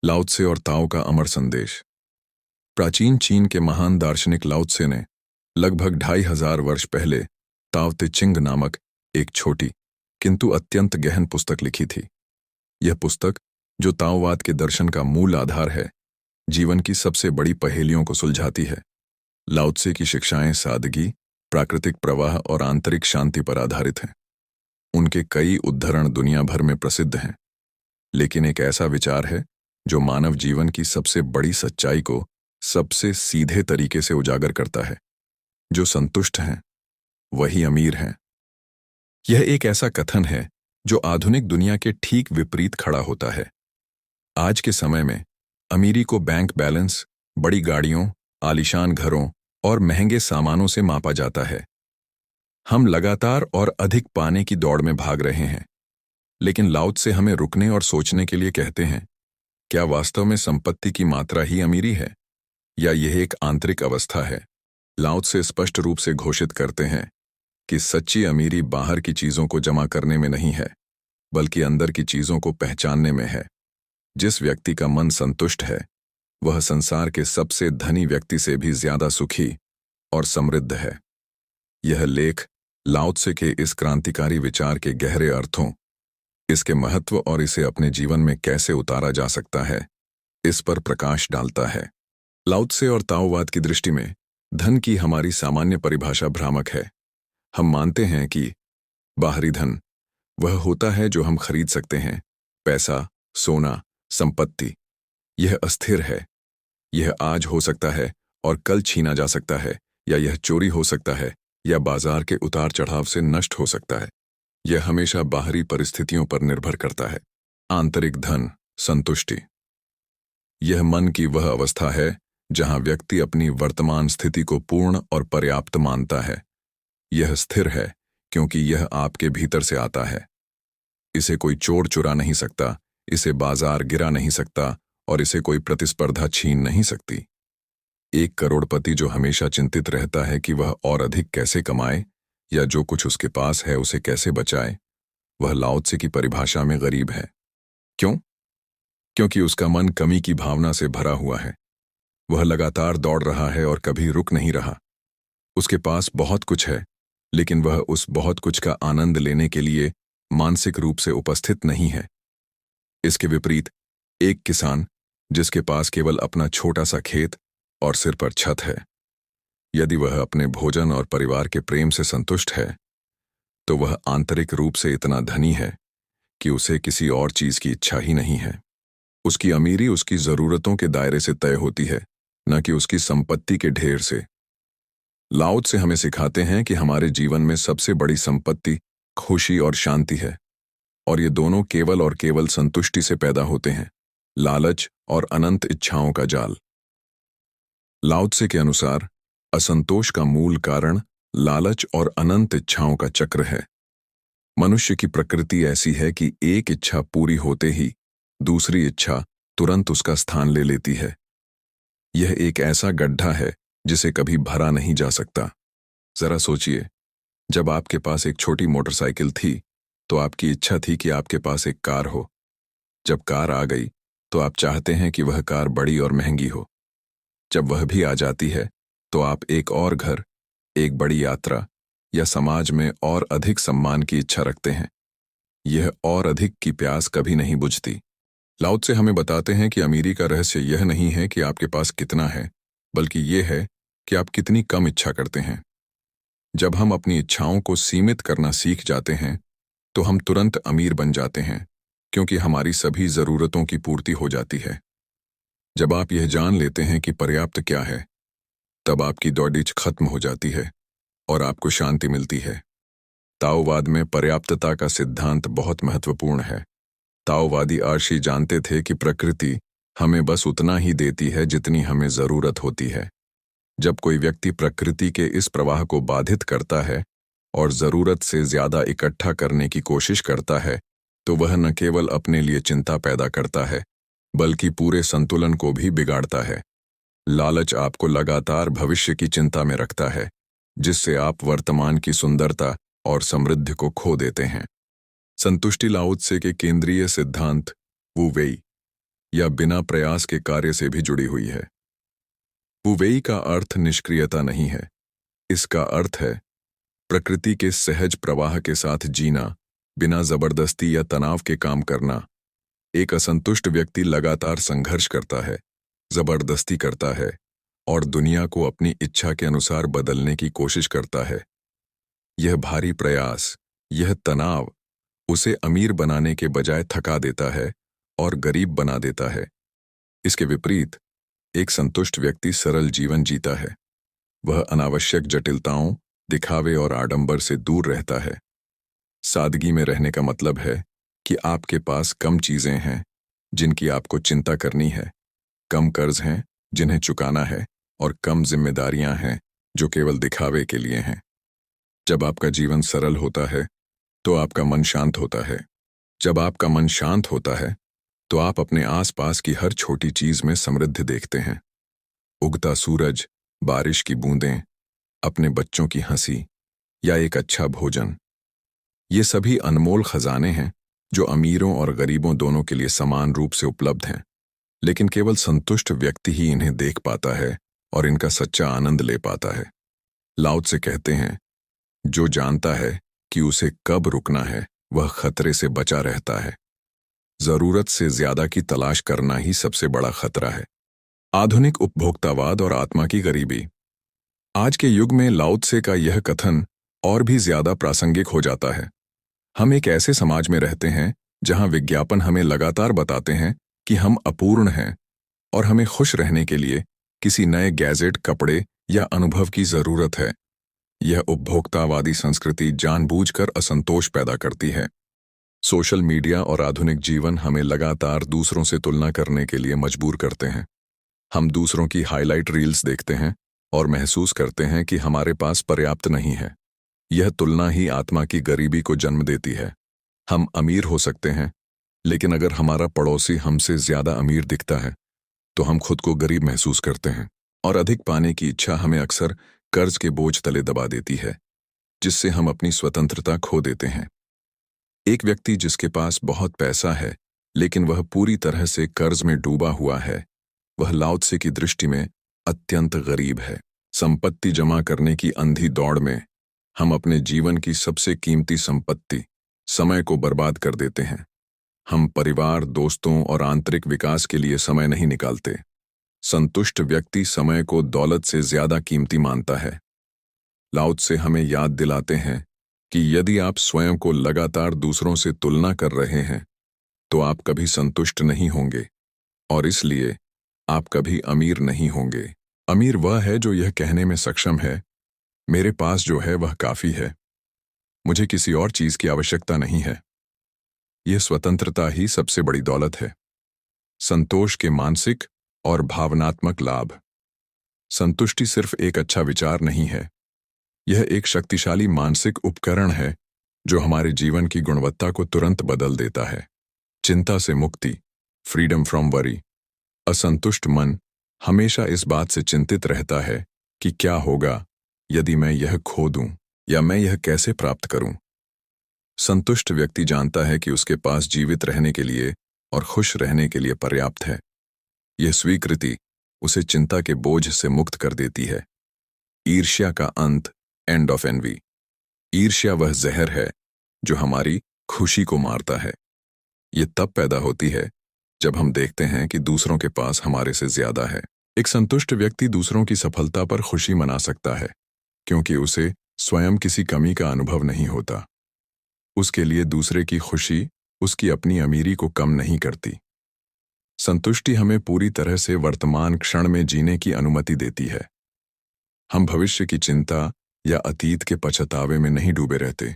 लाओ त्से और ताओ का अमर संदेश। प्राचीन चीन के महान दार्शनिक लाओ त्से ने लगभग 2500 वर्ष पहले ताओ ते चिंग नामक एक छोटी किंतु अत्यंत गहन पुस्तक लिखी थी। यह पुस्तक, जो ताओवाद के दर्शन का मूल आधार है, जीवन की सबसे बड़ी पहेलियों को सुलझाती है। लाओ त्से की शिक्षाएं सादगी, प्राकृतिक प्रवाह और आंतरिक शांति पर आधारित हैं। उनके कई उद्धरण दुनिया भर में प्रसिद्ध हैं, लेकिन एक ऐसा विचार है जो मानव जीवन की सबसे बड़ी सच्चाई को सबसे सीधे तरीके से उजागर करता है। जो संतुष्ट हैं वही अमीर हैं। यह एक ऐसा कथन है जो आधुनिक दुनिया के ठीक विपरीत खड़ा होता है। आज के समय में अमीरी को बैंक बैलेंस, बड़ी गाड़ियों, आलीशान घरों और महंगे सामानों से मापा जाता है। हम लगातार और अधिक पाने की दौड़ में भाग रहे हैं, लेकिन लाओ त्से हमें रुकने और सोचने के लिए कहते हैं, क्या वास्तव में संपत्ति की मात्रा ही अमीरी है, या यह एक आंतरिक अवस्था है? लाओ त्से स्पष्ट रूप से घोषित करते हैं कि सच्ची अमीरी बाहर की चीजों को जमा करने में नहीं है, बल्कि अंदर की चीजों को पहचानने में है। जिस व्यक्ति का मन संतुष्ट है, वह संसार के सबसे धनी व्यक्ति से भी ज्यादा सुखी और समृद्ध है। यह लेख लाओ त्से के इस क्रांतिकारी विचार के गहरे अर्थों, इसके महत्व और इसे अपने जीवन में कैसे उतारा जा सकता है, इस पर प्रकाश डालता है। लाओ त्से और ताओवाद की दृष्टि में धन की हमारी सामान्य परिभाषा भ्रामक है। हम मानते हैं कि बाहरी धन वह होता है जो हम खरीद सकते हैं, पैसा, सोना, संपत्ति। यह अस्थिर है। यह आज हो सकता है और कल छीना जा सकता है, या यह चोरी हो सकता है, या बाजार के उतार चढ़ाव से नष्ट हो सकता है। यह हमेशा बाहरी परिस्थितियों पर निर्भर करता है। आंतरिक धन, संतुष्टि, यह मन की वह अवस्था है जहां व्यक्ति अपनी वर्तमान स्थिति को पूर्ण और पर्याप्त मानता है। यह स्थिर है क्योंकि यह आपके भीतर से आता है। इसे कोई चोर चुरा नहीं सकता, इसे बाजार गिरा नहीं सकता, और इसे कोई प्रतिस्पर्धा छीन नहीं सकती। एक करोड़पति जो हमेशा चिंतित रहता है कि वह और अधिक कैसे कमाए, या जो कुछ उसके पास है उसे कैसे बचाए, वह लाओ त्से की परिभाषा में गरीब है। क्यों? क्योंकि उसका मन कमी की भावना से भरा हुआ है। वह लगातार दौड़ रहा है और कभी रुक नहीं रहा। उसके पास बहुत कुछ है, लेकिन वह उस बहुत कुछ का आनंद लेने के लिए मानसिक रूप से उपस्थित नहीं है। इसके विपरीत एक किसान, जिसके पास केवल अपना छोटा सा खेत और सिर पर छत है, यदि वह अपने भोजन और परिवार के प्रेम से संतुष्ट है, तो वह आंतरिक रूप से इतना धनी है कि उसे किसी और चीज की इच्छा ही नहीं है। उसकी अमीरी उसकी जरूरतों के दायरे से तय होती है, न कि उसकी संपत्ति के ढेर से। लाओ त्से हमें सिखाते हैं कि हमारे जीवन में सबसे बड़ी संपत्ति खुशी और शांति है, और ये दोनों केवल और केवल संतुष्टि से पैदा होते हैं। लालच और अनंत इच्छाओं का जाल। लाओ त्से के अनुसार असंतोष का मूल कारण लालच और अनंत इच्छाओं का चक्र है। मनुष्य की प्रकृति ऐसी है कि एक इच्छा पूरी होते ही दूसरी इच्छा तुरंत उसका स्थान ले लेती है। यह एक ऐसा गड्ढा है जिसे कभी भरा नहीं जा सकता। जरा सोचिए, जब आपके पास एक छोटी मोटरसाइकिल थी, तो आपकी इच्छा थी कि आपके पास एक कार हो। जब कार आ गई, तो आप चाहते हैं कि वह कार बड़ी और महंगी हो। जब वह भी आ जाती है, तो आप एक और घर, एक बड़ी यात्रा, या समाज में और अधिक सम्मान की इच्छा रखते हैं। यह और अधिक की प्यास कभी नहीं बुझती। लाओ त्से हमें बताते हैं कि अमीरी का रहस्य यह नहीं है कि आपके पास कितना है, बल्कि यह है कि आप कितनी कम इच्छा करते हैं। जब हम अपनी इच्छाओं को सीमित करना सीख जाते हैं, तो हम तुरंत अमीर बन जाते हैं, क्योंकि हमारी सभी जरूरतों की पूर्ति हो जाती है। जब आप यह जान लेते हैं कि पर्याप्त क्या है, तब आपकी दौड़ीच खत्म हो जाती है और आपको शांति मिलती है। ताओवाद में पर्याप्तता का सिद्धांत बहुत महत्वपूर्ण है। ताओवादी आर्षी जानते थे कि प्रकृति हमें बस उतना ही देती है जितनी हमें जरूरत होती है। जब कोई व्यक्ति प्रकृति के इस प्रवाह को बाधित करता है और जरूरत से ज्यादा इकट्ठा करने की कोशिश करता है, तो वह न केवल अपने लिए चिंता पैदा करता है, बल्कि पूरे संतुलन को भी बिगाड़ता है। लालच आपको लगातार भविष्य की चिंता में रखता है, जिससे आप वर्तमान की सुंदरता और समृद्धि को खो देते हैं। संतुष्टि लाओ त्से के केंद्रीय सिद्धांत वू वेई या बिना प्रयास के कार्य से भी जुड़ी हुई है। वुवेई का अर्थ निष्क्रियता नहीं है, इसका अर्थ है प्रकृति के सहज प्रवाह के साथ जीना, बिना जबरदस्ती या तनाव के काम करना। एक असंतुष्ट व्यक्ति लगातार संघर्ष करता है, जबरदस्ती करता है और दुनिया को अपनी इच्छा के अनुसार बदलने की कोशिश करता है। यह भारी प्रयास, यह तनाव उसे अमीर बनाने के बजाय थका देता है और गरीब बना देता है। इसके विपरीत एक संतुष्ट व्यक्ति सरल जीवन जीता है। वह अनावश्यक जटिलताओं, दिखावे और आडंबर से दूर रहता है। सादगी में रहने का मतलब है कि आपके पास कम चीजें हैं जिनकी आपको चिंता करनी है, कम कर्ज हैं जिन्हें चुकाना है और कम जिम्मेदारियां हैं जो केवल दिखावे के लिए हैं। जब आपका जीवन सरल होता है तो आपका मन शांत होता है। जब आपका मन शांत होता है तो आप अपने आसपास की हर छोटी चीज में समृद्धि देखते हैं। उगता सूरज, बारिश की बूंदें, अपने बच्चों की हंसी या एक अच्छा भोजन, ये सभी अनमोल खजाने हैं जो अमीरों और गरीबों दोनों के लिए समान रूप से उपलब्ध हैं। लेकिन केवल संतुष्ट व्यक्ति ही इन्हें देख पाता है और इनका सच्चा आनंद ले पाता है। लाओ त्से कहते हैं, जो जानता है कि उसे कब रुकना है, वह खतरे से बचा रहता है। जरूरत से ज्यादा की तलाश करना ही सबसे बड़ा खतरा है। आधुनिक उपभोक्तावाद और आत्मा की गरीबी। आज के युग में लाओ त्से का यह कथन और भी ज्यादा प्रासंगिक हो जाता है। हम एक ऐसे समाज में रहते हैं जहां विज्ञापन हमें लगातार बताते हैं कि हम अपूर्ण हैं और हमें खुश रहने के लिए किसी नए गैजेट, कपड़े या अनुभव की जरूरत है। यह उपभोक्तावादी संस्कृति जानबूझकर असंतोष पैदा करती है। सोशल मीडिया और आधुनिक जीवन हमें लगातार दूसरों से तुलना करने के लिए मजबूर करते हैं। हम दूसरों की हाइलाइट रील्स देखते हैं और महसूस करते हैं कि हमारे पास पर्याप्त नहीं है। यह तुलना ही आत्मा की गरीबी को जन्म देती है। हम अमीर हो सकते हैं, लेकिन अगर हमारा पड़ोसी हमसे ज्यादा अमीर दिखता है तो हम खुद को गरीब महसूस करते हैं और अधिक पाने की इच्छा हमें अक्सर कर्ज के बोझ तले दबा देती है, जिससे हम अपनी स्वतंत्रता खो देते हैं। एक व्यक्ति जिसके पास बहुत पैसा है लेकिन वह पूरी तरह से कर्ज में डूबा हुआ है, वह लाओ त्से की दृष्टि में अत्यंत गरीब है। संपत्ति जमा करने की अंधी दौड़ में हम अपने जीवन की सबसे कीमती संपत्ति, समय को बर्बाद कर देते हैं। हम परिवार, दोस्तों और आंतरिक विकास के लिए समय नहीं निकालते। संतुष्ट व्यक्ति समय को दौलत से ज्यादा कीमती मानता है। लाओ त्से हमें याद दिलाते हैं कि यदि आप स्वयं को लगातार दूसरों से तुलना कर रहे हैं तो आप कभी संतुष्ट नहीं होंगे और इसलिए आप कभी अमीर नहीं होंगे। अमीर वह है जो यह कहने में सक्षम है, मेरे पास जो है वह काफी है, मुझे किसी और चीज की आवश्यकता नहीं है। यह स्वतंत्रता ही सबसे बड़ी दौलत है। संतोष के मानसिक और भावनात्मक लाभ। संतुष्टि सिर्फ एक अच्छा विचार नहीं है, यह एक शक्तिशाली मानसिक उपकरण है जो हमारे जीवन की गुणवत्ता को तुरंत बदल देता है। चिंता से मुक्ति, फ्रीडम फ्रॉम वरी। असंतुष्ट मन हमेशा इस बात से चिंतित रहता है कि क्या होगा यदि मैं यह खो दूं, या मैं यह कैसे प्राप्त करूं। संतुष्ट व्यक्ति जानता है कि उसके पास जीवित रहने के लिए और खुश रहने के लिए पर्याप्त है। यह स्वीकृति उसे चिंता के बोझ से मुक्त कर देती है। ईर्ष्या का अंत, एंड ऑफ एनवी। ईर्ष्या वह जहर है जो हमारी खुशी को मारता है। यह तब पैदा होती है जब हम देखते हैं कि दूसरों के पास हमारे से ज्यादा है। एक संतुष्ट व्यक्ति दूसरों की सफलता पर खुशी मना सकता है क्योंकि उसे स्वयं किसी कमी का अनुभव नहीं होता। उसके लिए दूसरे की खुशी उसकी अपनी अमीरी को कम नहीं करती। संतुष्टि हमें पूरी तरह से वर्तमान क्षण में जीने की अनुमति देती है। हम भविष्य की चिंता या अतीत के पछतावे में नहीं डूबे रहते।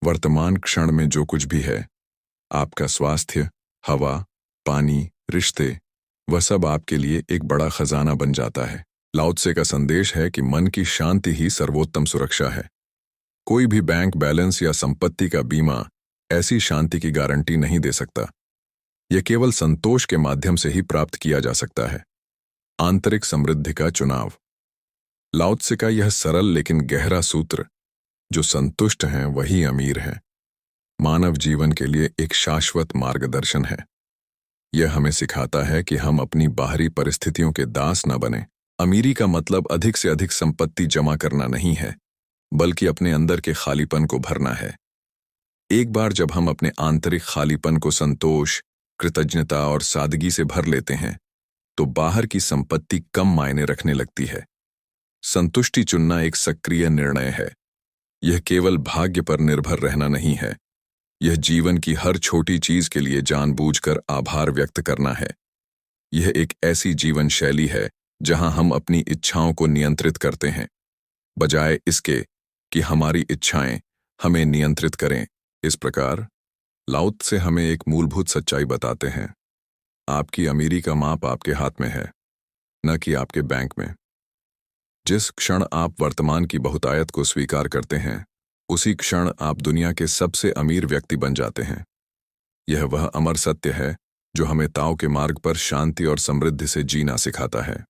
वर्तमान क्षण में जो कुछ भी है, आपका स्वास्थ्य, हवा, पानी, रिश्ते, वह सब आपके लिए एक बड़ा खजाना बन जाता है। लाओ त्से का संदेश है कि मन की शांति ही सर्वोत्तम सुरक्षा है। कोई भी बैंक बैलेंस या संपत्ति का बीमा ऐसी शांति की गारंटी नहीं दे सकता। यह केवल संतोष के माध्यम से ही प्राप्त किया जा सकता है। आंतरिक समृद्धि का चुनाव। लाओ त्से का यह सरल लेकिन गहरा सूत्र, जो संतुष्ट हैं वही अमीर हैं, मानव जीवन के लिए एक शाश्वत मार्गदर्शन है। यह हमें सिखाता है कि हम अपनी बाहरी परिस्थितियों के दास न बने। अमीरी का मतलब अधिक से अधिक संपत्ति जमा करना नहीं है, बल्कि अपने अंदर के खालीपन को भरना है। एक बार जब हम अपने आंतरिक खालीपन को संतोष, कृतज्ञता और सादगी से भर लेते हैं, तो बाहर की संपत्ति कम मायने रखने लगती है। संतुष्टि चुनना एक सक्रिय निर्णय है। यह केवल भाग्य पर निर्भर रहना नहीं है, यह जीवन की हर छोटी चीज के लिए जानबूझकर आभार व्यक्त करना है। यह एक ऐसी जीवन शैली है जहां हम अपनी इच्छाओं को नियंत्रित करते हैं, बजाय इसके कि हमारी इच्छाएं हमें नियंत्रित करें। इस प्रकार लाओ त्से हमें एक मूलभूत सच्चाई बताते हैं। आपकी अमीरी का माप आपके हाथ में है, न कि आपके बैंक में। जिस क्षण आप वर्तमान की बहुतायत को स्वीकार करते हैं, उसी क्षण आप दुनिया के सबसे अमीर व्यक्ति बन जाते हैं। यह वह अमर सत्य है जो हमें ताओ के मार्ग पर शांति और समृद्धि से जीना सिखाता है।